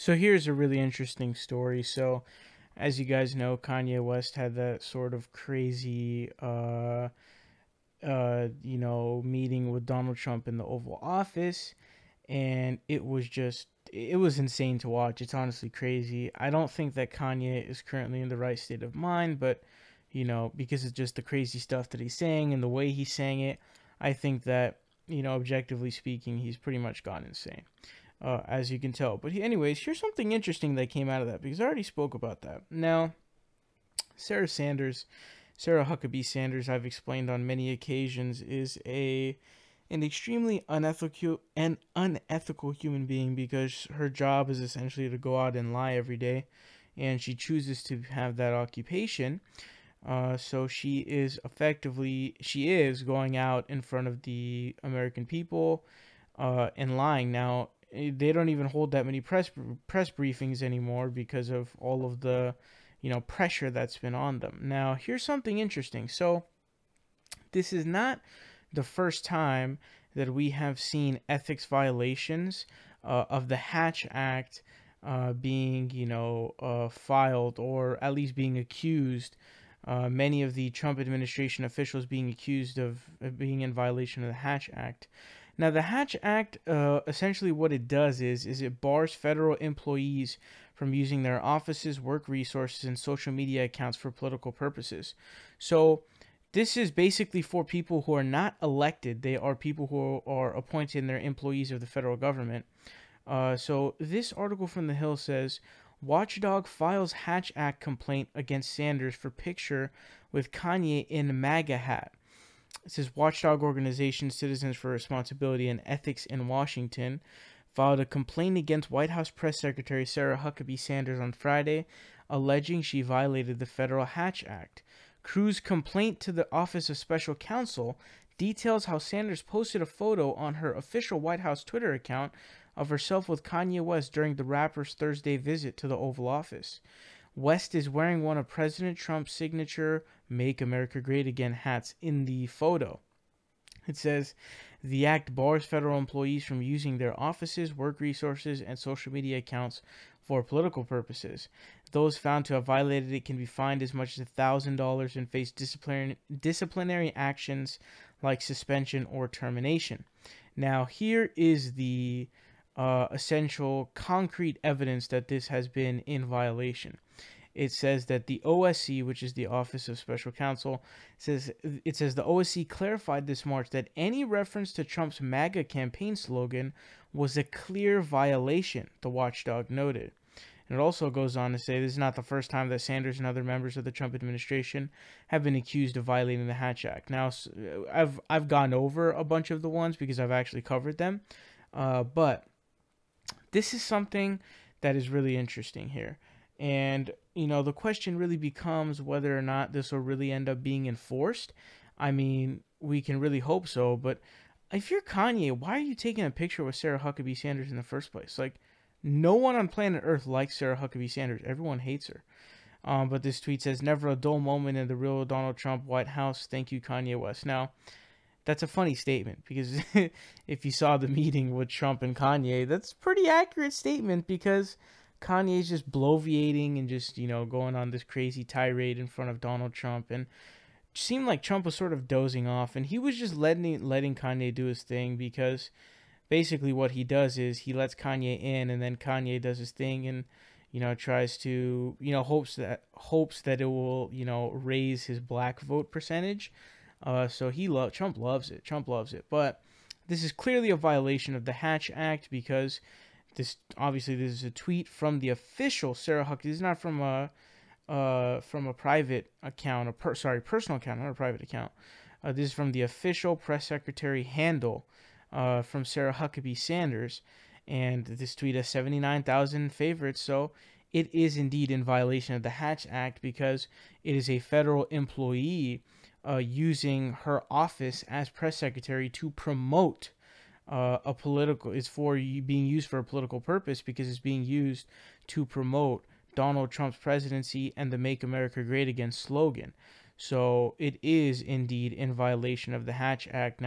So here's a really interesting story. So, as you guys know, Kanye West had that sort of crazy, meeting with Donald Trump in the Oval Office, and it was insane to watch. It's honestly crazy. I don't think that Kanye is currently in the right state of mind, but because it's just the crazy stuff that he's saying and the way he's saying it, I think that objectively speaking, he's pretty much gone insane, as you can tell. But anyways, here's something interesting that came out of that because I already spoke about that. Now, Sarah Sanders, Sarah Huckabee Sanders, I've explained on many occasions, is an extremely unethical human being because her job is essentially to go out and lie every day, and she chooses to have that occupation. So she is going out in front of the American people and lying. Now they don't even hold that many press briefings anymore because of all of the pressure that's been on them. Now here's something interesting. So this is not the first time that we have seen ethics violations of the Hatch Act being, filed, or at least being accused. Many of the Trump administration officials being accused of being in violation of the Hatch Act. Now, the Hatch Act, essentially what it does is it bars federal employees from using their offices, work resources, and social media accounts for political purposes. So, this is basically for people who are not elected. They are people who are appointed and they're employees of the federal government. So this article from The Hill says, Watchdog files Hatch Act complaint against Sanders for picture with Kanye in MAGA hat. It says Watchdog organization Citizens for Responsibility and Ethics in Washington filed a complaint against White House Press Secretary Sarah Huckabee Sanders on Friday, alleging she violated the federal Hatch Act. Crew's complaint to the Office of Special Counsel details how Sanders posted a photo on her official White House Twitter account of herself with Kanye West during the rapper's Thursday visit to the Oval Office. West is wearing one of President Trump's signature Make America Great Again hats in the photo. It says the act bars federal employees from using their offices, work resources, and social media accounts for political purposes. Those found to have violated it can be fined as much as $1,000 and face disciplinary actions like suspension or termination. Now, here is the essential concrete evidence that this has been in violation. It says that the OSC, which is the Office of Special Counsel, says the OSC clarified this March that any reference to Trump's MAGA campaign slogan was a clear violation, the watchdog noted. And it also goes on to say this is not the first time that Sanders and other members of the Trump administration have been accused of violating the Hatch Act. Now, I've gone over a bunch of the ones because I've actually covered them, but this is something that is really interesting here. And, the question really becomes whether or not this will really end up being enforced. I mean, we can really hope so, but if you're Kanye, why are you taking a picture with Sarah Huckabee Sanders in the first place? Like, no one on planet Earth likes Sarah Huckabee Sanders. Everyone hates her. But this tweet says, never a dull moment in the real Donald Trump White House. Thank you, Kanye West. Now, that's a funny statement because if you saw the meeting with Trump and Kanye, that's a pretty accurate statement because Kanye's just bloviating and just, going on this crazy tirade in front of Donald Trump. And it seemed like Trump was sort of dozing off and he was just letting Kanye do his thing because basically what he does is he lets Kanye in and then Kanye does his thing and, tries to, hopes that it will, raise his black vote percentage. So Trump loves it. Trump loves it. But this is clearly a violation of the Hatch Act because this is a tweet from the official Sarah Huckabee. This is not from a private account, personal account, not a private account. This is from the official press secretary handle from Sarah Huckabee Sanders, and this tweet has 79,000 favorites. So it is indeed in violation of the Hatch Act because it is a federal employee using her office as press secretary to promote being used for a political purpose because it's being used to promote Donald Trump's presidency and the Make America Great Again slogan. So it is indeed in violation of the Hatch Act. Now,